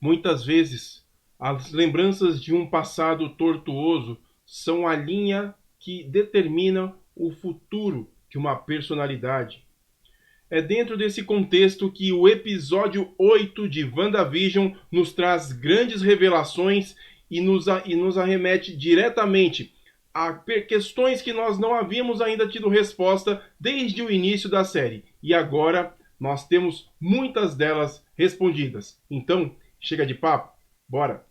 Muitas vezes, as lembranças de um passado tortuoso são a linha que determina o futuro de uma personalidade. É dentro desse contexto que o episódio 8 de WandaVision nos traz grandes revelações e nos arremete diretamente a questões que nós não havíamos ainda tido resposta desde o início da série. E agora nós temos muitas delas respondidas. Então, chega de papo, bora!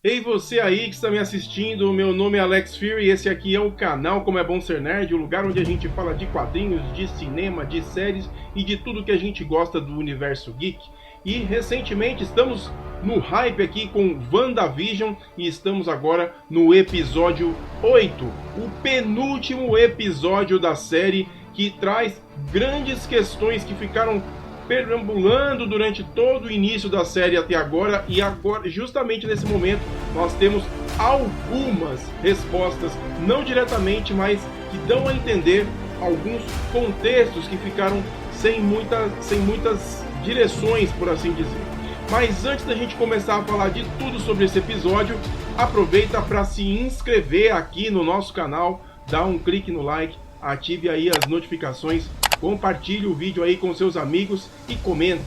Ei você aí que está me assistindo, meu nome é Alex Fury e esse aqui é o canal Como é Bom Ser Nerd, o lugar onde a gente fala de quadrinhos, de cinema, de séries e de tudo que a gente gosta do universo geek. E recentemente estamos no hype aqui com WandaVision e estamos agora no episódio 8, o penúltimo episódio da série que traz grandes questões que ficaram perambulando durante todo o início da série até agora, e agora, justamente nesse momento, nós temos algumas respostas, não diretamente, mas que dão a entender alguns contextos que ficaram sem muitas direções, por assim dizer. Mas antes da gente começar a falar de tudo sobre esse episódio, aproveita para se inscrever aqui no nosso canal, dá um clique no like, ative aí as notificações, compartilhe o vídeo aí com seus amigos e comenta.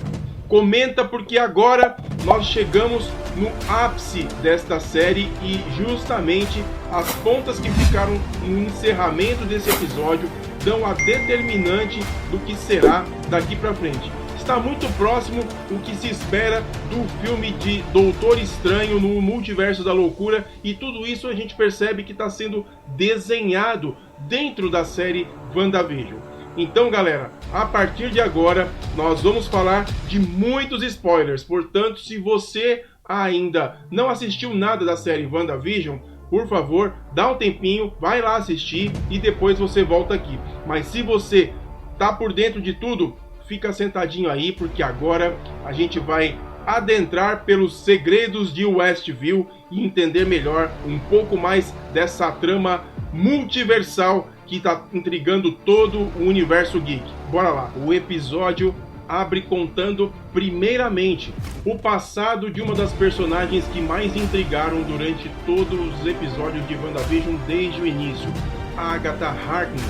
Comenta porque agora nós chegamos no ápice desta série e justamente as pontas que ficaram no encerramento desse episódio dão a determinante do que será daqui para frente. Está muito próximo o que se espera do filme de Doutor Estranho no Multiverso da Loucura, e tudo isso a gente percebe que está sendo desenhado dentro da série WandaVision. Então, galera, a partir de agora nós vamos falar de muitos spoilers. Portanto, se você ainda não assistiu nada da série WandaVision, por favor, dá um tempinho, vai lá assistir e depois você volta aqui. Mas se você tá por dentro de tudo, fica sentadinho aí, porque agora a gente vai adentrar pelos segredos de Westview e entender melhor um pouco mais dessa trama multiversal que está intrigando todo o universo geek. Bora lá! O episódio abre contando primeiramente o passado de uma das personagens que mais intrigaram durante todos os episódios de WandaVision desde o início, Agatha Harkness.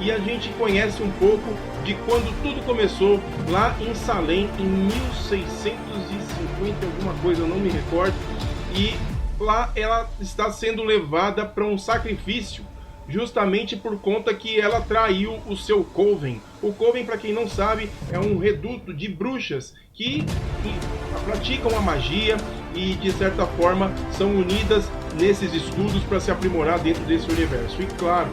E a gente conhece um pouco de quando tudo começou lá em Salem em 1650, alguma coisa, eu não me recordo, e lá ela está sendo levada para um sacrifício, justamente por conta que ela traiu o seu Coven. O Coven, para quem não sabe, é um reduto de bruxas que praticam a magia e, de certa forma, são unidas nesses estudos para se aprimorar dentro desse universo. E, claro,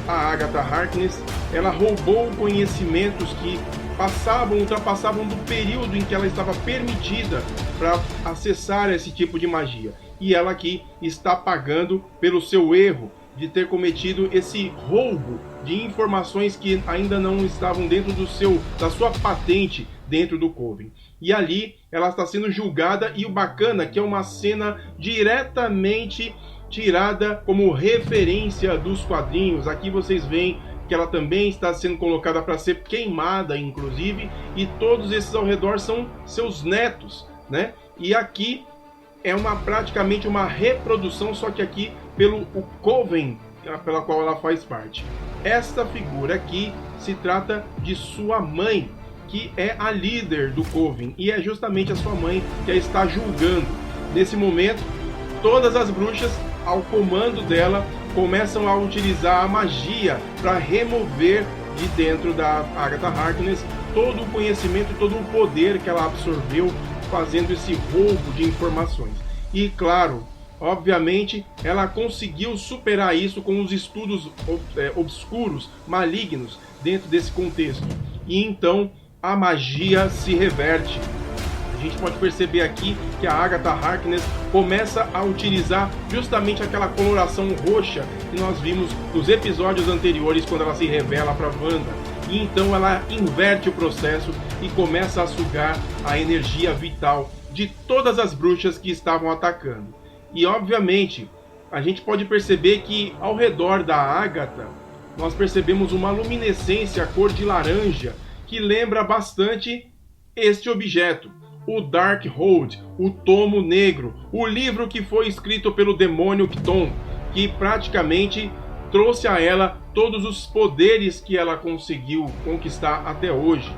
a Agatha Harkness, ela roubou conhecimentos que ultrapassavam do período em que ela estava permitida para acessar esse tipo de magia. E ela aqui está pagando pelo seu erro de ter cometido esse roubo de informações que ainda não estavam dentro da sua patente dentro do Coven. E ali ela está sendo julgada, e o bacana é que é uma cena diretamente tirada como referência dos quadrinhos. Aqui vocês veem que ela também está sendo colocada para ser queimada, inclusive, e todos esses ao redor são seus netos, né? E aqui é praticamente uma reprodução, só que aqui pelo o Coven, pela qual ela faz parte. Esta figura aqui se trata de sua mãe, que é a líder do Coven, e é justamente a sua mãe que a está julgando. Nesse momento, todas as bruxas, ao comando dela, começam a utilizar a magia para remover de dentro da Agatha Harkness todo o conhecimento e todo o poder que ela absorveu fazendo esse roubo de informações. E claro, obviamente, ela conseguiu superar isso com os estudos obscuros, malignos, dentro desse contexto. E então a magia se reverte. A gente pode perceber aqui que a Agatha Harkness começa a utilizar justamente aquela coloração roxa que nós vimos nos episódios anteriores, quando ela se revela para Wanda. e então ela inverte o processo e começa a sugar a energia vital de todas as bruxas que estavam atacando. E obviamente a gente pode perceber que ao redor da Agatha nós percebemos uma luminescência cor de laranja que lembra bastante este objeto, o Darkhold, o Tomo Negro, o livro que foi escrito pelo demônio Cthon, que praticamente trouxe a ela todos os poderes que ela conseguiu conquistar até hoje.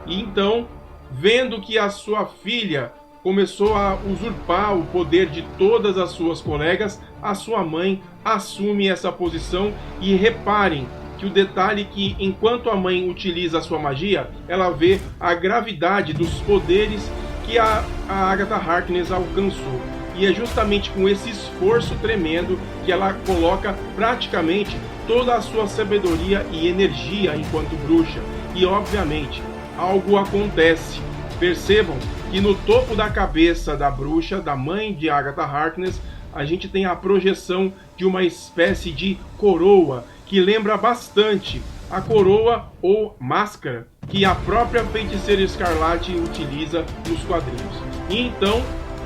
E então, vendo que a sua filha começou a usurpar o poder de todas as suas colegas, a sua mãe assume essa posição. E reparem que o detalhe que enquanto a mãe utiliza a sua magia, ela vê a gravidade dos poderes que a Agatha Harkness alcançou. E é justamente com esse esforço tremendo que ela coloca praticamente toda a sua sabedoria e energia enquanto bruxa. E obviamente, algo acontece. Percebam que no topo da cabeça da bruxa, da mãe de Agatha Harkness, a gente tem a projeção de uma espécie de coroa, que lembra bastante a coroa ou máscara que a própria Feiticeira Escarlate utiliza nos quadrinhos. E então,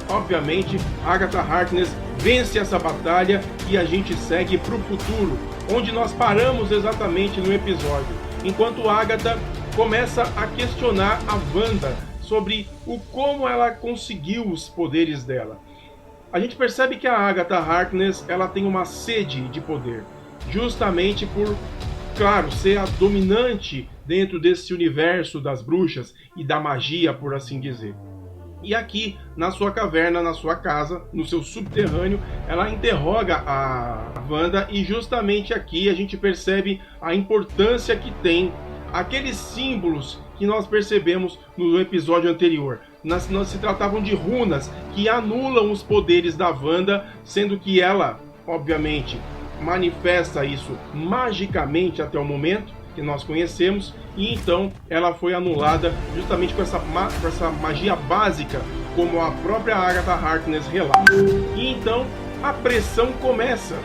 obviamente, Agatha Harkness vence essa batalha e a gente segue para o futuro, onde nós paramos exatamente no episódio, enquanto Agatha começa a questionar a Wanda sobre o como ela conseguiu os poderes dela. A gente percebe que a Agatha Harkness ela tem uma sede de poder, justamente por, claro, ser a dominante dentro desse universo das bruxas e da magia, por assim dizer. E aqui, na sua caverna, na sua casa, no seu subterrâneo, ela interroga a Wanda, e justamente aqui a gente percebe a importância que tem aqueles símbolos que nós percebemos no episódio anterior. Não se tratavam de runas que anulam os poderes da Wanda, sendo que ela, obviamente, manifesta isso magicamente até o momento que nós conhecemos, e então ela foi anulada justamente com essa magia básica, como a própria Agatha Harkness relata. E então a pressão começa.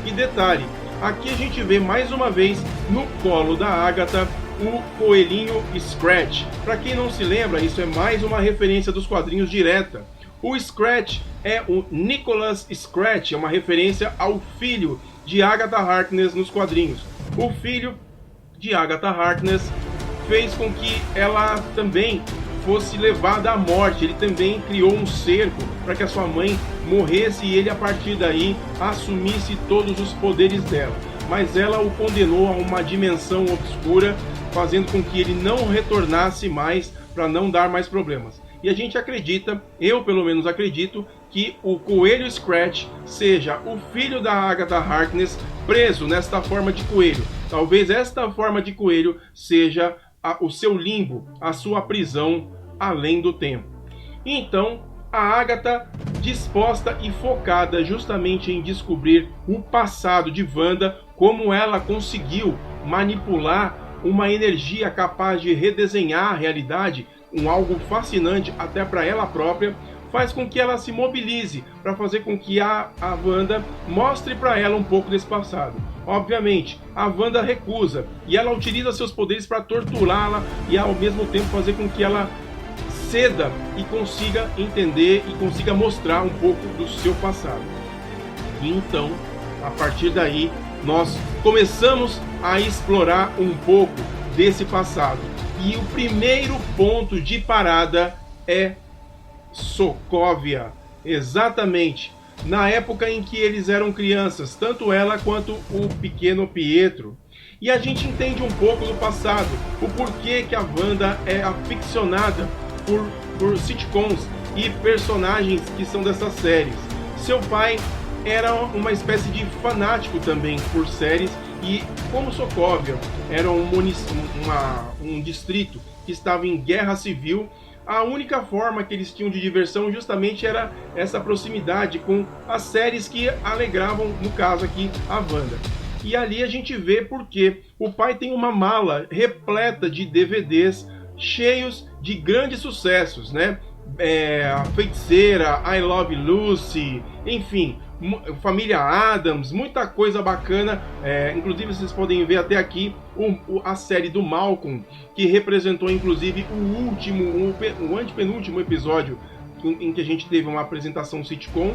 E detalhe, aqui a gente vê mais uma vez no colo da Agatha o coelhinho Scratch. Para quem não se lembra, isso é mais uma referência dos quadrinhos direta. O Scratch é o Nicholas Scratch, é uma referência ao filho de Agatha Harkness nos quadrinhos. O filho de Agatha Harkness fez com que ela também fosse levada à morte. Ele também criou um cerco para que a sua mãe morresse e ele, a partir daí, assumisse todos os poderes dela. Mas ela o condenou a uma dimensão obscura, fazendo com que ele não retornasse mais, para não dar mais problemas. E a gente acredita, eu pelo menos acredito, que o coelho Scratch seja o filho da Agatha Harkness preso nesta forma de coelho. Talvez esta forma de coelho seja o seu limbo, a sua prisão além do tempo. Então, a Agatha, disposta e focada justamente em descobrir o passado de Wanda, como ela conseguiu manipular uma energia capaz de redesenhar a realidade, algo fascinante até para ela própria, faz com que ela se mobilize para fazer com que a Wanda mostre para ela um pouco desse passado. Obviamente, a Wanda recusa e ela utiliza seus poderes para torturá-la e ao mesmo tempo fazer com que ela ceda e consiga entender e consiga mostrar um pouco do seu passado. E então, a partir daí, nós começamos a explorar um pouco desse passado. E o primeiro ponto de parada é Sokovia. Exatamente na época em que eles eram crianças, tanto ela quanto o pequeno Pietro. E a gente entende um pouco do passado, o porquê que a Wanda é aficionada por sitcoms e personagens que são dessas séries. Seu pai era uma espécie de fanático também por séries, e como Sokovia era um distrito que estava em guerra civil, a única forma que eles tinham de diversão justamente era essa proximidade com as séries que alegravam, no caso aqui, a Wanda. E ali a gente vê porque o pai tem uma mala repleta de DVDs cheios de grandes sucessos, né? A Feiticeira, I Love Lucy, enfim, Família Addams, muita coisa bacana. Inclusive vocês podem ver até aqui a série do Malcolm, que representou inclusive o antepenúltimo episódio em que a gente teve uma apresentação sitcom.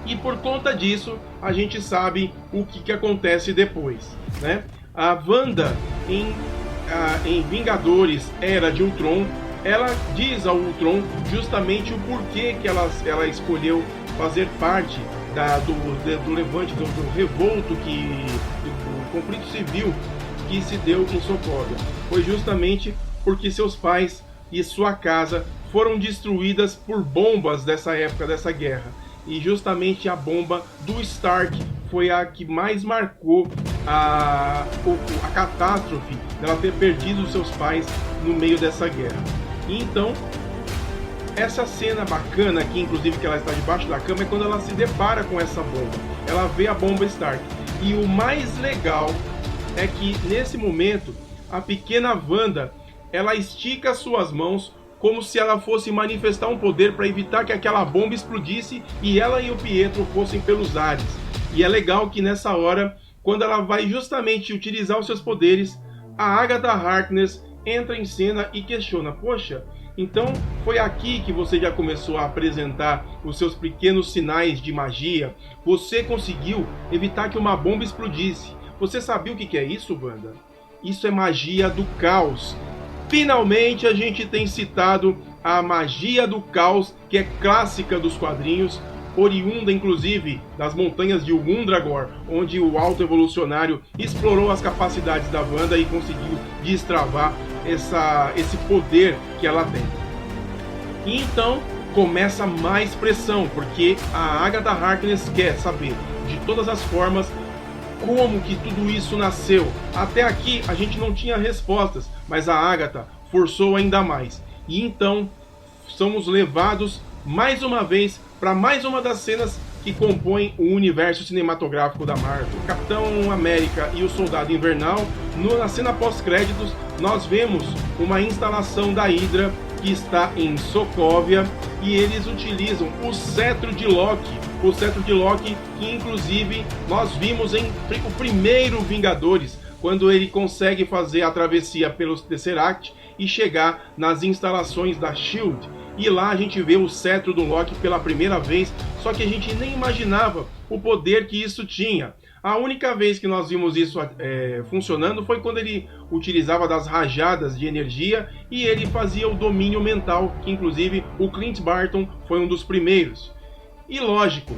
E por conta disso, a gente sabe o que acontece depois, né? A Wanda, em Vingadores Era de Ultron, ela diz ao Ultron justamente o porquê que ela escolheu fazer parte do levante, do revolto, do conflito civil que se deu em Sokovia. Foi justamente porque seus pais e sua casa foram destruídas por bombas dessa época, dessa guerra. E justamente a bomba do Stark foi a que mais marcou a catástrofe dela ter perdido seus pais no meio dessa guerra. E então, essa cena bacana aqui, inclusive que ela está debaixo da cama, é quando ela se depara com essa bomba. Ela vê a bomba Stark. E o mais legal é que nesse momento, a pequena Wanda, ela estica suas mãos como se ela fosse manifestar um poder para evitar que aquela bomba explodisse e ela e o Pietro fossem pelos ares. E é legal que nessa hora, quando ela vai justamente utilizar os seus poderes, a Agatha Harkness entra em cena e questiona: poxa, então foi aqui que você já começou a apresentar os seus pequenos sinais de magia? Você conseguiu evitar que uma bomba explodisse. Você sabia o que é isso, Wanda? Isso é magia do caos. Finalmente a gente tem citado a magia do caos, que é clássica dos quadrinhos, oriunda inclusive das montanhas de Wundragor, onde o alto evolucionário explorou as capacidades da Wanda e conseguiu destravar esse poder que ela tem. E então começa mais pressão, porque a Agatha Harkness quer saber de todas as formas como que tudo isso nasceu. Até aqui a gente não tinha respostas, mas a Agatha forçou ainda mais. E então somos levados mais uma vez para mais uma das cenas que compõem o universo cinematográfico da Marvel. O Capitão América e o Soldado Invernal, na cena pós-créditos, nós vemos uma instalação da Hydra que está em Sokovia e eles utilizam o cetro de Loki. O cetro de Loki que inclusive nós vimos em o primeiro Vingadores, quando ele consegue fazer a travessia pelos Tesseract e chegar nas instalações da SHIELD. E lá a gente vê o cetro do Loki pela primeira vez, só que a gente nem imaginava o poder que isso tinha. A única vez que nós vimos isso funcionando foi quando ele utilizava das rajadas de energia e ele fazia o domínio mental, que inclusive o Clint Barton foi um dos primeiros. E lógico,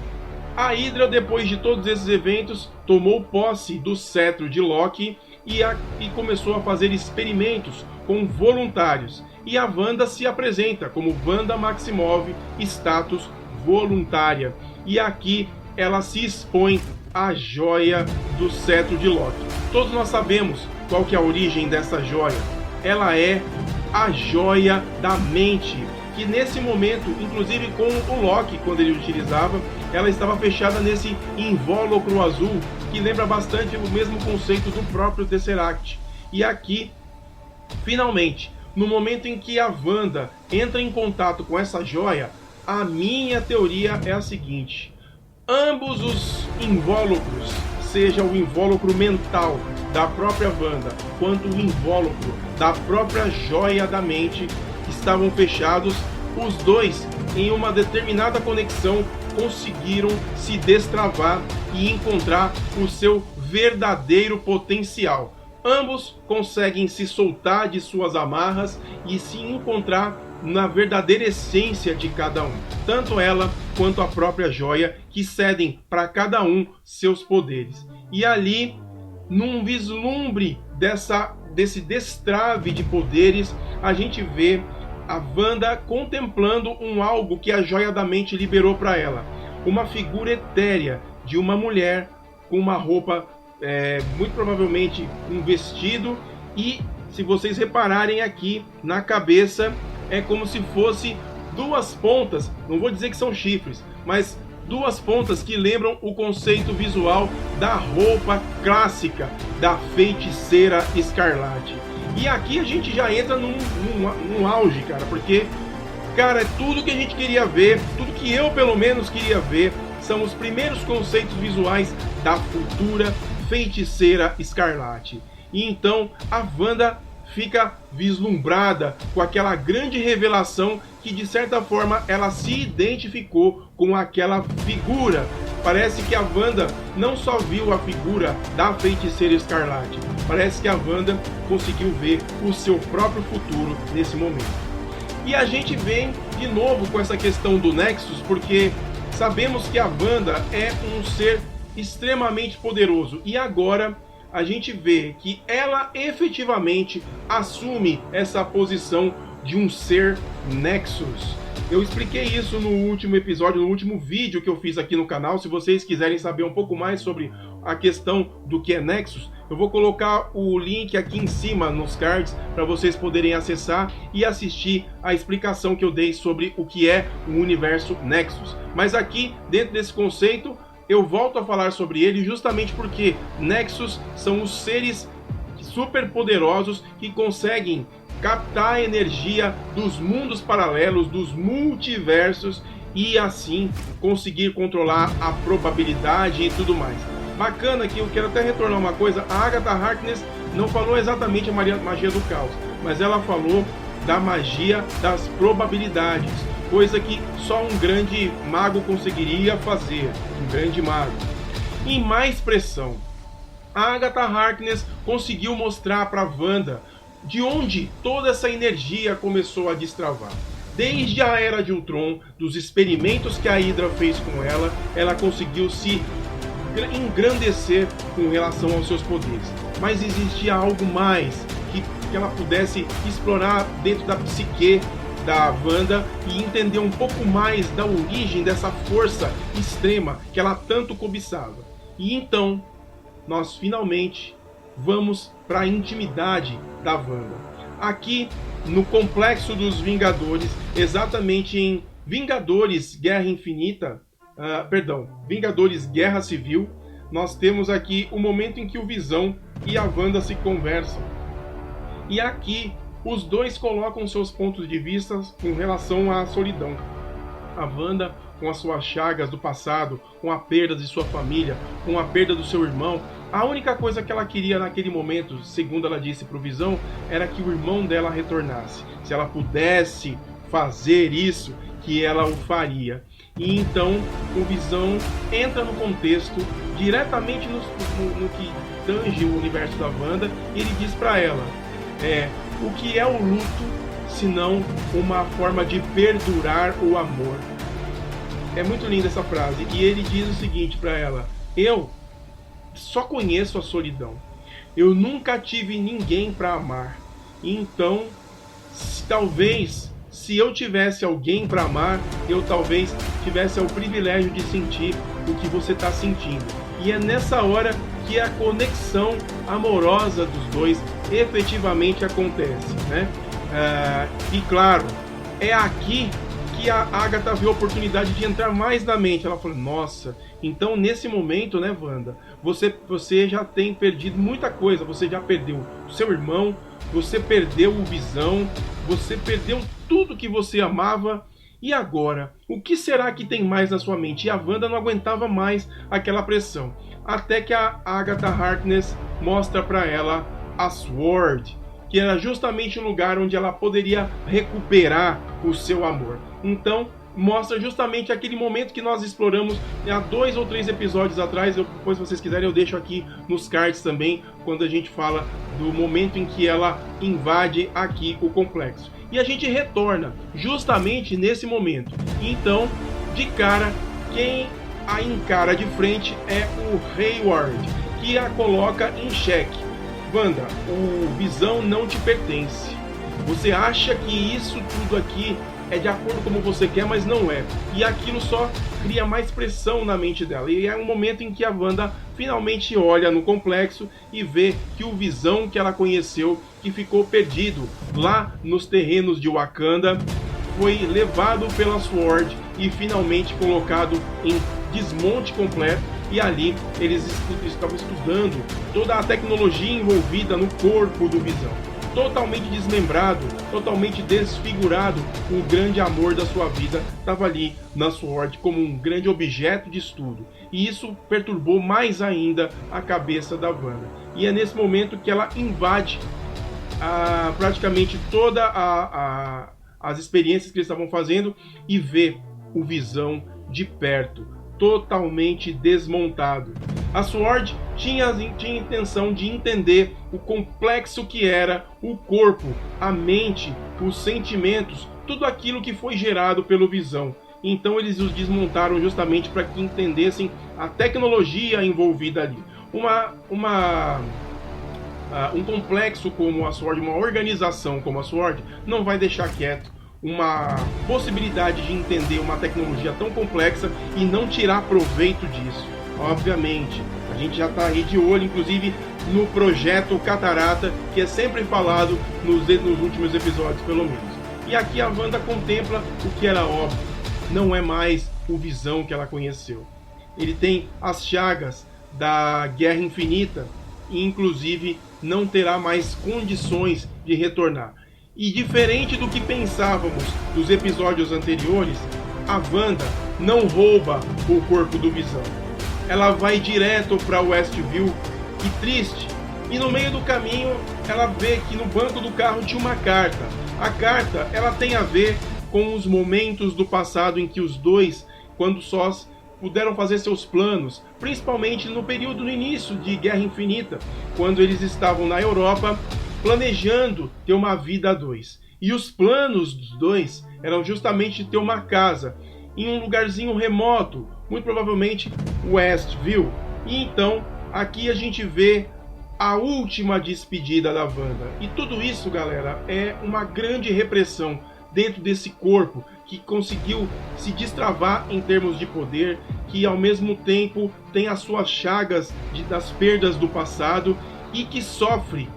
a Hydra, depois de todos esses eventos, tomou posse do cetro de Loki e começou a fazer experimentos com voluntários. E a Wanda se apresenta como Wanda Maximoff, status voluntária. E aqui ela se expõe à joia do cetro de Loki. Todos nós sabemos qual que é a origem dessa joia. Ela é a joia da mente, que nesse momento, inclusive com o Loki, quando ele utilizava, ela estava fechada nesse invólucro azul, que lembra bastante o mesmo conceito do próprio Tesseract. E aqui, finalmente, no momento em que a Wanda entra em contato com essa joia, a minha teoria é a seguinte: ambos os invólucros, seja o invólucro mental da própria Wanda, quanto o invólucro da própria joia da mente, estavam fechados. Os dois, em uma determinada conexão, conseguiram se destravar e encontrar o seu verdadeiro potencial. Ambos conseguem se soltar de suas amarras e se encontrar na verdadeira essência de cada um. Tanto ela quanto a própria joia, que cedem para cada um seus poderes. E ali, num vislumbre desse destrave de poderes, a gente vê a Wanda contemplando algo que a joia da mente liberou para ela. Uma figura etérea de uma mulher com uma roupa, muito provavelmente um vestido, e se vocês repararem aqui na cabeça, é como se fosse duas pontas, não vou dizer que são chifres, mas duas pontas que lembram o conceito visual da roupa clássica da Feiticeira Escarlate. E aqui a gente já entra num auge, cara, porque Cara, é tudo que a gente queria ver, tudo que eu pelo menos queria ver, são os primeiros conceitos visuais da futura Feiticeira Escarlate. E então a Wanda fica vislumbrada com aquela grande revelação que de certa forma ela se identificou com aquela figura. Parece que a Wanda não só viu a figura da Feiticeira Escarlate, parece que a Wanda conseguiu ver o seu próprio futuro nesse momento. E a gente vem de novo com essa questão do Nexus, porque sabemos que a Wanda é um ser extremamente poderoso. E agora a gente vê que ela efetivamente assume essa posição de um ser Nexus. Eu expliquei isso no último episódio, no último vídeo que eu fiz aqui no canal. Se vocês quiserem saber um pouco mais sobre a questão do que é Nexus, eu vou colocar o link aqui em cima nos cards para vocês poderem acessar e assistir a explicação que eu dei sobre o que é o universo Nexus. Mas aqui, dentro desse conceito, eu volto a falar sobre ele justamente porque Nexus são os seres super poderosos que conseguem captar a energia dos mundos paralelos, dos multiversos e assim conseguir controlar a probabilidade e tudo mais. Bacana que eu quero até retornar uma coisa, a Agatha Harkness não falou exatamente a magia do caos, mas ela falou da magia das probabilidades, coisa que só um grande mago conseguiria fazer, um grande mago. Em mais pressão, a Agatha Harkness conseguiu mostrar para Wanda de onde toda essa energia começou a destravar. Desde a Era de Ultron, dos experimentos que a Hydra fez com ela, ela conseguiu se engrandecer com relação aos seus poderes. Mas existia algo mais que ela pudesse explorar dentro da psique da Wanda e entender um pouco mais da origem dessa força extrema que ela tanto cobiçava. E então, nós finalmente vamos para a intimidade da Wanda. Aqui no Complexo dos Vingadores, exatamente em Vingadores Guerra Infinita, Vingadores Guerra Civil, nós temos aqui o momento em que o Visão e a Wanda se conversam. E aqui os dois colocam seus pontos de vista com relação à solidão. A Wanda com as suas chagas do passado, com a perda de sua família, com a perda do seu irmão. A única coisa que ela queria naquele momento, segundo ela disse para o Visão, era que o irmão dela retornasse. Se ela pudesse fazer isso, que ela o faria. E então o Visão entra no contexto, diretamente no que tange o universo da Wanda, e ele diz para ela, o que é o luto, senão uma forma de perdurar o amor. É muito linda essa frase. E ele diz o seguinte para ela, eu só conheço a solidão. Eu nunca tive ninguém para amar. Então, talvez, se eu tivesse alguém para amar, eu talvez tivesse o privilégio de sentir o que você está sentindo. E é nessa hora que a conexão amorosa dos dois efetivamente acontece, né? E claro, é aqui que a Agatha viu a oportunidade de entrar mais na mente. Ela falou, nossa, então nesse momento, né, Wanda, você já tem perdido muita coisa. Você já perdeu o seu irmão, você perdeu o Visão, você perdeu tudo que você amava. E agora, o que será que tem mais na sua mente? E a Wanda não aguentava mais aquela pressão. Até que a Agatha Harkness mostra para ela a Sword, que era justamente o lugar onde ela poderia recuperar o seu amor. Então, mostra justamente aquele momento que nós exploramos há 2 ou 3 episódios atrás. Depois, se vocês quiserem, eu deixo aqui nos cards também, quando a gente fala do momento em que ela invade aqui o complexo. E a gente retorna justamente nesse momento. Então, de cara, quem a encara de frente é o Hayward, que a coloca em xeque. Wanda, o Visão não te pertence. Você acha que isso tudo aqui é de acordo como você quer, mas não é. E aquilo só cria mais pressão na mente dela. E é um momento em que a Wanda finalmente olha no complexo e vê que o Visão que ela conheceu, que ficou perdido lá nos terrenos de Wakanda, foi levado pela Sword e finalmente colocado em desmonte completo. E ali eles estavam estudando toda a tecnologia envolvida no corpo do Visão. totalmente desmembrado, totalmente desfigurado. O grande amor da sua vida estava ali na SWORD como um grande objeto de estudo. E isso perturbou mais ainda a cabeça da Wanda. E é nesse momento que ela invade praticamente todas as experiências que eles estavam fazendo e vê o Visão de perto, totalmente desmontado. A SWORD tinha a intenção de entender o complexo que era o corpo, a mente, os sentimentos, tudo aquilo que foi gerado pelo Visão. Então eles os desmontaram justamente para que entendessem a tecnologia envolvida ali. Um complexo como a SWORD, uma organização como a SWORD, não vai deixar quieto uma possibilidade de entender uma tecnologia tão complexa e não tirar proveito disso. Obviamente, a gente já está aí de olho, inclusive no projeto Catarata, que é sempre falado nos últimos episódios, pelo menos. E aqui a Wanda contempla o que era óbvio, não é mais o Visão que ela conheceu. Ele tem as chagas da Guerra Infinita e, inclusive, não terá mais condições de retornar. E diferente do que pensávamos dos episódios anteriores, a Wanda não rouba o corpo do Visão. Ela vai direto para Westview e triste. E no meio do caminho ela vê que no banco do carro tinha uma carta. A carta ela tem a ver com os momentos do passado em que os dois, quando sós, puderam fazer seus planos, principalmente no período no início de Guerra Infinita, quando eles estavam na Europa planejando ter uma vida a dois. E os planos dos dois eram justamente ter uma casa em um lugarzinho remoto, muito provavelmente Westview. E então aqui a gente vê a última despedida da Wanda. E tudo isso, galera, é uma grande repressão dentro desse corpo que conseguiu se destravar em termos de poder, que ao mesmo tempo tem as suas chagas das perdas do passado e que sofre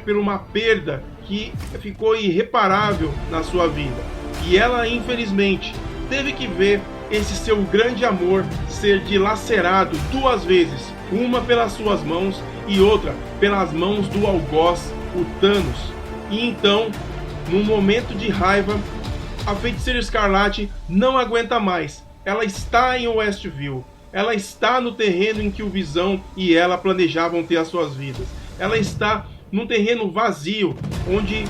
por uma perda que ficou irreparável na sua vida. E ela, infelizmente, teve que ver esse seu grande amor ser dilacerado duas vezes, uma pelas suas mãos e outra pelas mãos do algoz, o Thanos. E então, num momento de raiva, a Feiticeira Escarlate não aguenta mais. Ela está em Westview. Ela está no terreno em que o Visão e ela planejavam ter as suas vidas. Ela está num terreno vazio, onde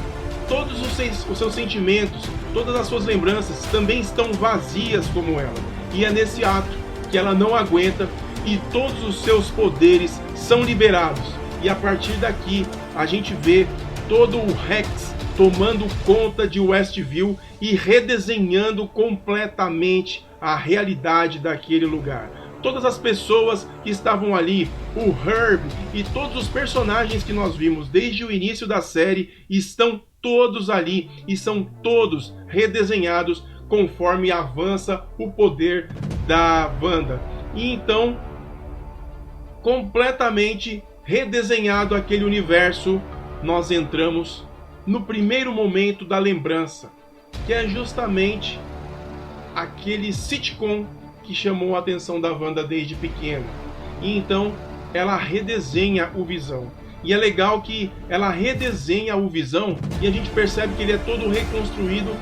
todos os seus sentimentos, todas as suas lembranças também estão vazias como ela. E é nesse ato que ela não aguenta e todos os seus poderes são liberados. E a partir daqui a gente vê todo o Rex tomando conta de Westview e redesenhando completamente a realidade daquele lugar. Todas as pessoas que estavam ali, o Herb e todos os personagens que nós vimos desde o início da série estão todos ali e são todos redesenhados conforme avança o poder da Wanda. E então, completamente redesenhado aquele universo, nós entramos no primeiro momento da lembrança, que é justamente aquele sitcom que chamou a atenção da Wanda desde pequena. E então ela redesenha o Visão. E é legal que ela redesenha o Visão e a gente percebe que ele é todo reconstruído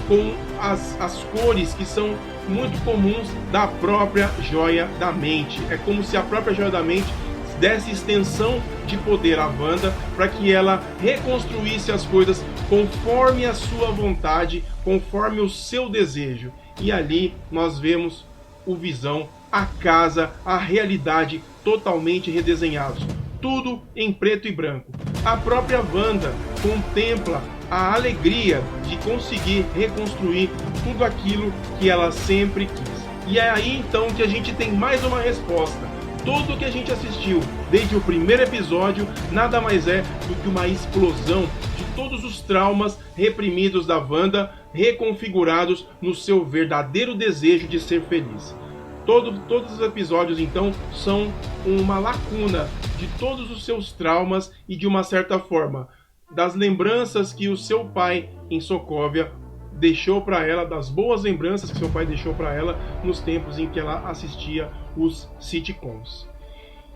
com as cores que são muito comuns da própria Joia da Mente. É como se a própria Joia da Mente desse extensão de poder à Wanda para que ela reconstruísse as coisas conforme a sua vontade, conforme o seu desejo. E ali nós vemos o Visão, a casa, a realidade totalmente redesenhados. Tudo em preto e branco. A própria Wanda contempla a alegria de conseguir reconstruir tudo aquilo que ela sempre quis. E é aí então que a gente tem mais uma resposta. Tudo o que a gente assistiu desde o primeiro episódio nada mais é do que uma explosão de todos os traumas reprimidos da Wanda, reconfigurados no seu verdadeiro desejo de ser feliz. Todos os episódios, então, são uma lacuna de todos os seus traumas e, de uma certa forma, das lembranças que o seu pai em Sokovia deixou para ela, das boas lembranças que seu pai deixou para ela nos tempos em que ela assistia os sitcoms.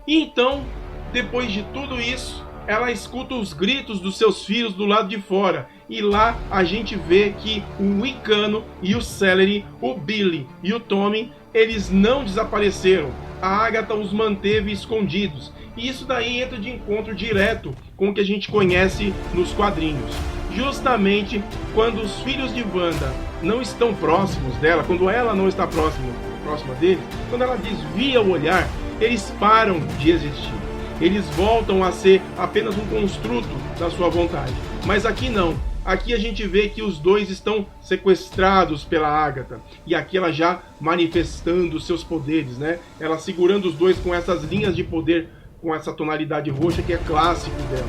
E então, depois de tudo isso, ela escuta os gritos dos seus filhos do lado de fora. E lá a gente vê que o Wiccan e o Celery, o Billy e o Tommy, eles não desapareceram. A Agatha os manteve escondidos. E isso daí entra de encontro direto com o que a gente conhece nos quadrinhos. Justamente quando os filhos de Wanda não estão próximos dela, quando ela não está próxima deles, quando ela desvia o olhar, eles param de existir. Eles voltam a ser apenas um construto da sua vontade. Mas aqui não. Aqui a gente vê que os dois estão sequestrados pela Agatha. E aqui ela já manifestando seus poderes, né? Ela segurando os dois com essas linhas de poder, com essa tonalidade roxa que é clássico dela.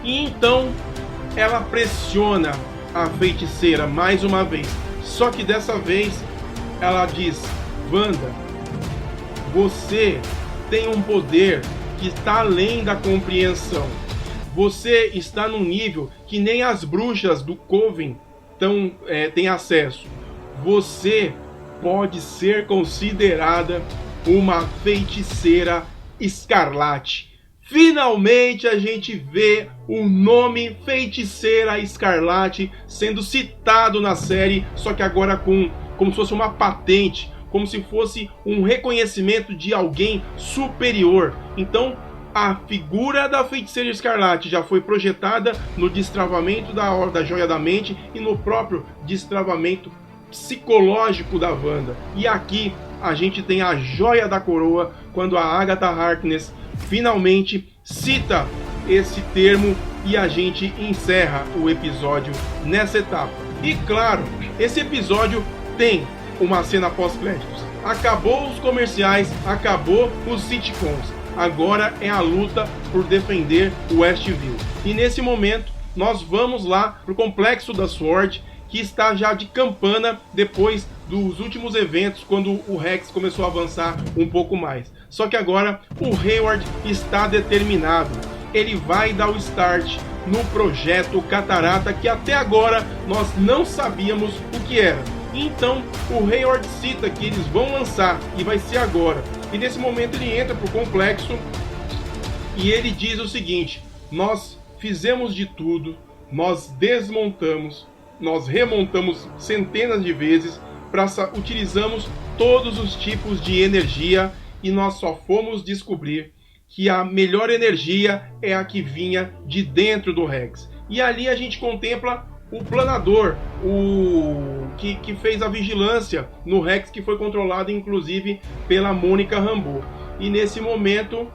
E então ela pressiona a feiticeira mais uma vez. Só que dessa vez ela diz: Wanda, você tem um poder que está além da compreensão. Você está num nível que nem as bruxas do Coven têm acesso. Você pode ser considerada uma feiticeira escarlate. Finalmente a gente vê o nome Feiticeira Escarlate sendo citado na série, só que agora como se fosse uma patente, como se fosse um reconhecimento de alguém superior. Então, a figura da Feiticeira Escarlate já foi projetada no destravamento da Joia da Mente e no próprio destravamento psicológico da Wanda. E aqui a gente tem a Joia da Coroa, quando a Agatha Harkness finalmente cita esse termo e a gente encerra o episódio nessa etapa. E claro, esse episódio tem uma cena pós-créditos. Acabou os comerciais, acabou os sitcoms. Agora é a luta por defender o Westview. E nesse momento, nós vamos lá pro complexo da SWORD, que está já de campana depois dos últimos eventos, quando o Rex começou a avançar um pouco mais. Só que agora o Hayward está determinado. Ele vai dar o start no projeto Catarata, que até agora nós não sabíamos o que era. Então o Hayward cita que eles vão lançar e vai ser agora. E nesse momento ele entra pro complexo e ele diz o seguinte: nós fizemos de tudo, nós desmontamos, nós remontamos centenas de vezes, utilizamos todos os tipos de energia e nós só fomos descobrir que a melhor energia é a que vinha de dentro do Rex. E ali a gente contempla o planador, o que fez a vigilância no Rex, que foi controlado inclusive pela Mônica Rambeau. E nesse momento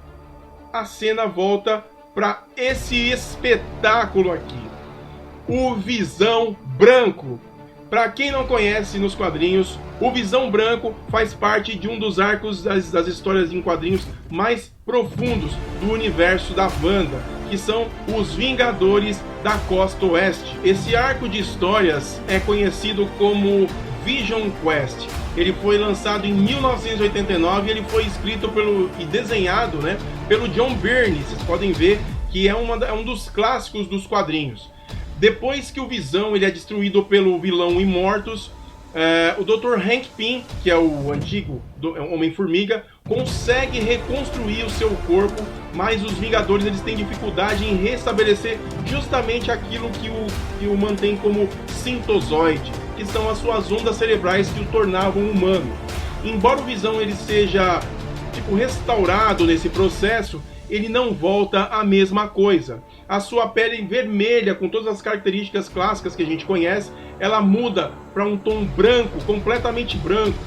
a cena volta para esse espetáculo aqui. O Visão Branco. Para quem não conhece nos quadrinhos, o Visão Branco faz parte de um dos arcos das histórias em quadrinhos mais profundos do universo da Wanda, que são os Vingadores da Costa Oeste. Esse arco de histórias é conhecido como Vision Quest. Ele foi lançado em 1989 e ele foi escrito e desenhado, né, pelo John Byrne. Vocês podem ver que é um dos clássicos dos quadrinhos. Depois que o Visão ele é destruído pelo vilão Immortus, o Dr. Hank Pym, que é o antigo Homem-Formiga, consegue reconstruir o seu corpo, mas os Vingadores eles têm dificuldade em restabelecer justamente aquilo que o mantém como sintozoide, que são as suas ondas cerebrais que o tornavam humano. Embora o Visão ele seja restaurado nesse processo, ele não volta a mesma coisa. A sua pele vermelha, com todas as características clássicas que a gente conhece, ela muda para um tom branco, completamente branco.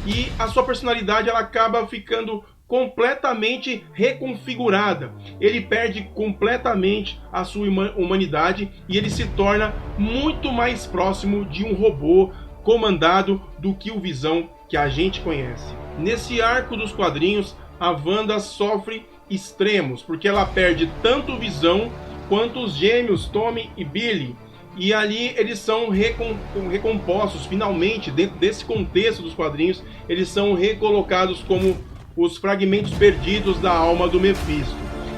E a sua personalidade ela acaba ficando completamente reconfigurada. Ele perde completamente a sua humanidade e ele se torna muito mais próximo de um robô comandado do que o Visão que a gente conhece. Nesse arco dos quadrinhos, a Wanda sofre extremos, porque ela perde tanto o Visão quanto os gêmeos Tommy e Billy. E ali eles são recompostos, finalmente, dentro desse contexto dos quadrinhos, eles são recolocados como os fragmentos perdidos da alma do Mephisto.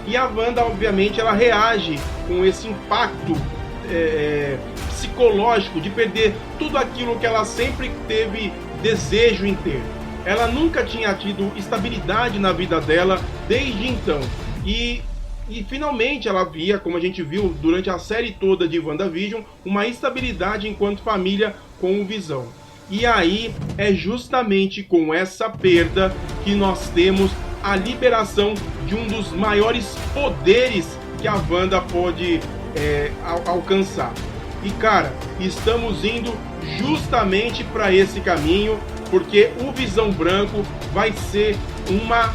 E a Wanda, obviamente, ela reage com esse impacto psicológico de perder tudo aquilo que ela sempre teve desejo em ter. Ela nunca tinha tido estabilidade na vida dela desde então. E E finalmente ela via, como a gente viu durante a série toda de WandaVision, uma estabilidade enquanto família com o Visão. E aí é justamente com essa perda que nós temos a liberação de um dos maiores poderes que a Wanda pode alcançar. E cara, estamos indo justamente para esse caminho, porque o Visão Branco vai ser uma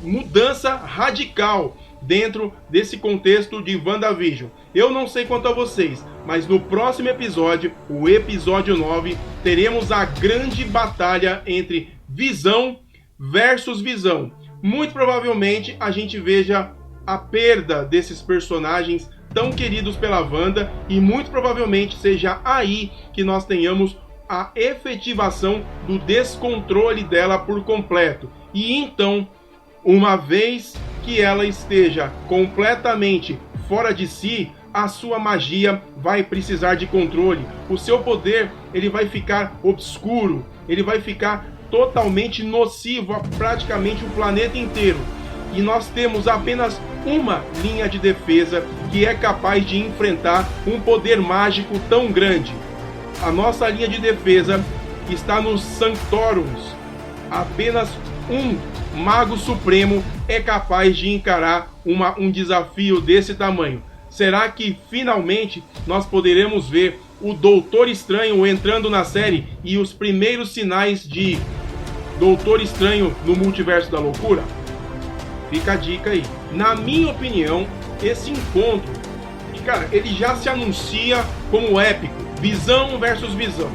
mudança radical dentro desse contexto de WandaVision. Eu não sei quanto a vocês, mas no próximo episódio, o episódio 9, teremos a grande batalha entre Visão versus Visão. Muito provavelmente a gente veja a perda desses personagens tão queridos pela Wanda, e muito provavelmente seja aí que nós tenhamos a efetivação do descontrole dela por completo. E então, uma vez que ela esteja completamente fora de si, a sua magia vai precisar de controle. O seu poder, ele vai ficar obscuro, ele vai ficar totalmente nocivo a praticamente o planeta inteiro. E nós temos apenas uma linha de defesa que é capaz de enfrentar um poder mágico tão grande. A nossa linha de defesa está nos Sanctorums. Apenas um Mago Supremo é capaz de encarar um desafio desse tamanho. Será que finalmente nós poderemos ver o Doutor Estranho entrando na série e os primeiros sinais de Doutor Estranho no Multiverso da Loucura? Fica a dica aí. Na minha opinião, esse encontro, cara, ele já se anuncia como épico. Visão versus Visão.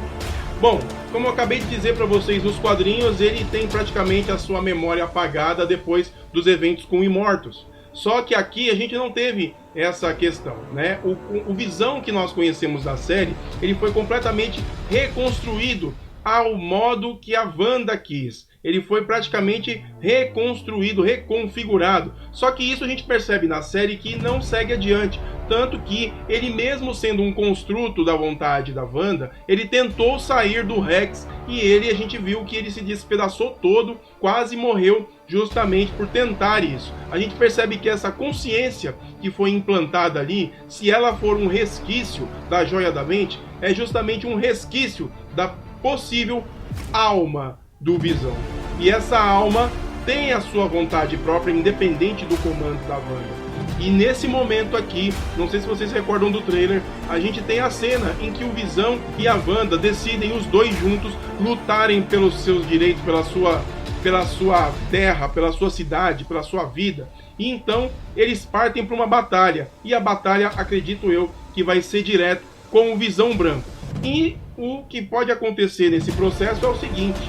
Bom, como eu acabei de dizer para vocês, nos quadrinhos ele tem praticamente a sua memória apagada depois dos eventos com Imortus. Só que aqui a gente não teve essa questão, né? O Visão que nós conhecemos da série, ele foi completamente reconstruído ao modo que a Wanda quis. Ele foi praticamente reconstruído, reconfigurado. Só que isso a gente percebe na série que não segue adiante. Tanto que ele, mesmo sendo um construto da vontade da Wanda, ele tentou sair do Rex e a gente viu que ele se despedaçou todo, quase morreu justamente por tentar isso. A gente percebe que essa consciência que foi implantada ali, se ela for um resquício da Joia da Mente, é justamente um resquício da possível alma do Visão. E essa alma tem a sua vontade própria, independente do comando da Wanda. E nesse momento aqui, não sei se vocês recordam do trailer, a gente tem a cena em que o Visão e a Wanda decidem os dois juntos lutarem pelos seus direitos, pela sua terra, pela sua cidade, pela sua vida. E então eles partem para uma batalha. E a batalha, acredito eu, que vai ser direto com o Visão Branco. E o que pode acontecer nesse processo é o seguinte: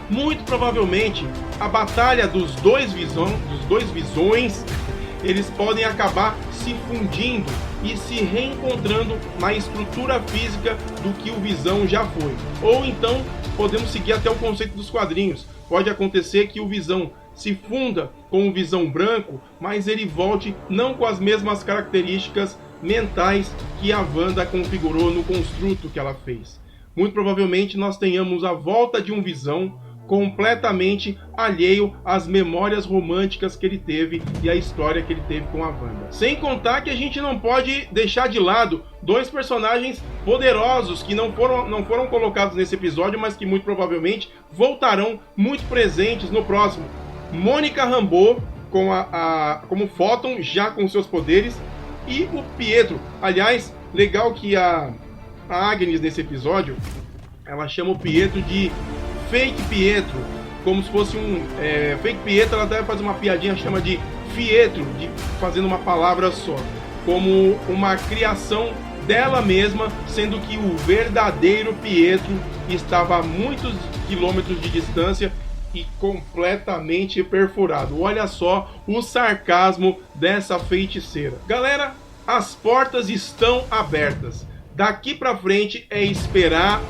muito provavelmente a batalha dos dois visões, eles podem acabar se fundindo e se reencontrando na estrutura física do que o Visão já foi. Ou então podemos seguir até o conceito dos quadrinhos. Pode acontecer que o Visão se funda com o Visão Branco, mas ele volte não com as mesmas características mentais que a Wanda configurou no construto que ela fez. Muito provavelmente nós tenhamos a volta de um Visão completamente alheio às memórias românticas que ele teve e à história que ele teve com a Wanda. Sem contar que a gente não pode deixar de lado dois personagens poderosos que não foram colocados nesse episódio, mas que muito provavelmente voltarão muito presentes no próximo. Mônica Rambeau como Photon, já com seus poderes, e o Pietro. Aliás, legal que a Agnes nesse episódio, ela chama o Pietro de Fake Pietro, como se fosse um Fake Pietro. Ela deve fazer uma piadinha, chama de Pietro, fazendo uma palavra só, como uma criação dela mesma, sendo que o verdadeiro Pietro estava a muitos quilômetros de distância e completamente perfurado. Olha só o sarcasmo dessa feiticeira. Galera, as portas estão abertas. Daqui pra frente é esperar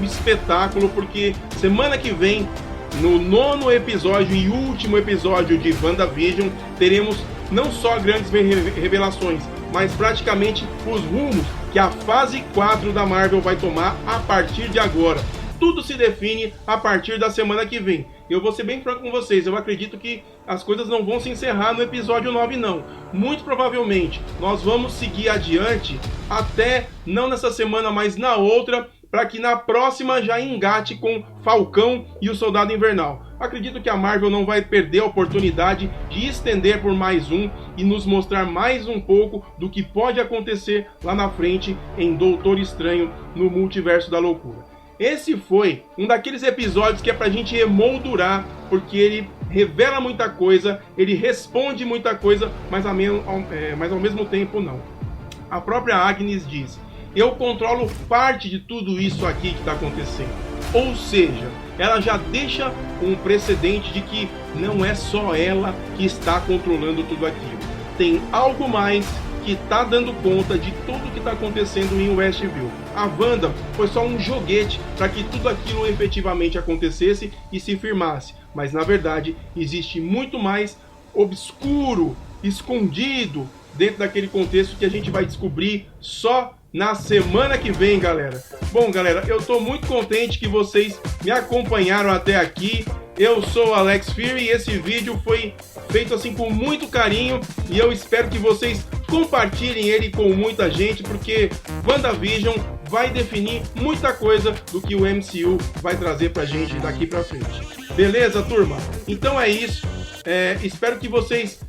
o espetáculo, porque semana que vem, no 9º episódio e último episódio de WandaVision, teremos não só grandes revelações, mas praticamente os rumos que a fase 4 da Marvel vai tomar a partir de agora. Tudo se define a partir da semana que vem. eu vou ser bem franco com vocês, eu acredito que as coisas não vão se encerrar no episódio 9 não. Muito provavelmente nós vamos seguir adiante até, não nessa semana, mas na outra, para que na próxima já engate com Falcão e o Soldado Invernal. Acredito que a Marvel não vai perder a oportunidade de estender por mais um e nos mostrar mais um pouco do que pode acontecer lá na frente em Doutor Estranho no Multiverso da Loucura. Esse foi um daqueles episódios que é pra gente emoldurar, porque ele revela muita coisa, ele responde muita coisa, mas ao mesmo tempo não. A própria Agnes diz: eu controlo parte de tudo isso aqui que está acontecendo. Ou seja, ela já deixa um precedente de que não é só ela que está controlando tudo aquilo. Tem algo mais que está dando conta de tudo que está acontecendo em Westview. A Wanda foi só um joguete para que tudo aquilo efetivamente acontecesse e se firmasse. Mas na verdade existe muito mais obscuro, escondido dentro daquele contexto que a gente vai descobrir só na semana que vem, galera. Bom, galera, eu tô muito contente que vocês me acompanharam até aqui. Eu sou o Alex Fury e esse vídeo foi feito assim com muito carinho e eu espero que vocês compartilhem ele com muita gente, porque WandaVision vai definir muita coisa do que o MCU vai trazer pra gente daqui pra frente. Beleza, turma? Então é isso. Espero que vocês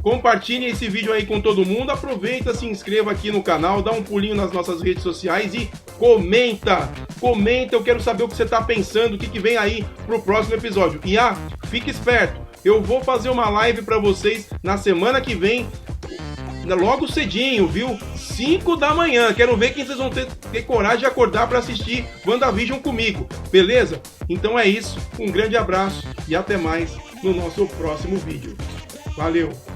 compartilhem esse vídeo aí com todo mundo, aproveita, se inscreva aqui no canal, dá um pulinho nas nossas redes sociais e comenta, eu quero saber o que você tá pensando, o que vem aí pro próximo episódio. E fique esperto, eu vou fazer uma live pra vocês na semana que vem, logo cedinho, viu? 5 da manhã, quero ver quem vocês vão ter coragem de acordar pra assistir WandaVision comigo, beleza? Então é isso, um grande abraço e até mais no nosso próximo vídeo. Valeu!